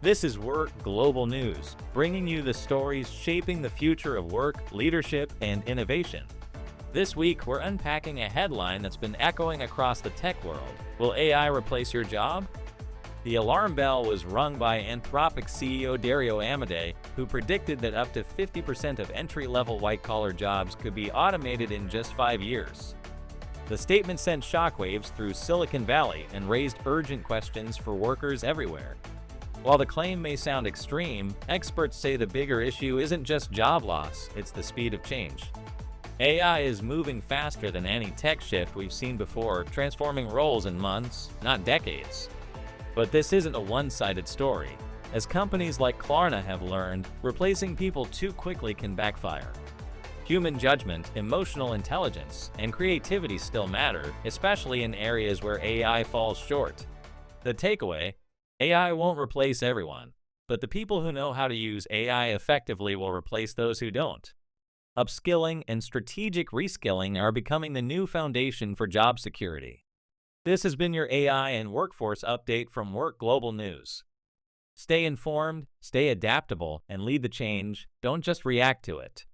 This is WORxK Global News, bringing you the stories shaping the future of work, leadership, and innovation. This week, we're unpacking a headline that's been echoing across the tech world. Will AI replace your job? The alarm bell was rung by Anthropic CEO Dario Amodei, who predicted that up to 50% of entry-level white-collar jobs could be automated in just 5 years. The statement sent shockwaves through Silicon Valley and raised urgent questions for workers everywhere. While the claim may sound extreme, experts say the bigger issue isn't just job loss, it's the speed of change. AI is moving faster than any tech shift we've seen before, transforming roles in months, not decades. But this isn't a one-sided story. As companies like Klarna have learned, replacing people too quickly can backfire. Human judgment, emotional intelligence, and creativity still matter, especially in areas where AI falls short. The takeaway: AI won't replace everyone, but the people who know how to use AI effectively will replace those who don't. Upskilling and strategic reskilling are becoming the new foundation for job security. This has been your AI and workforce update from WORxK Global News. Stay informed, stay adaptable, and lead the change. Don't just react to it.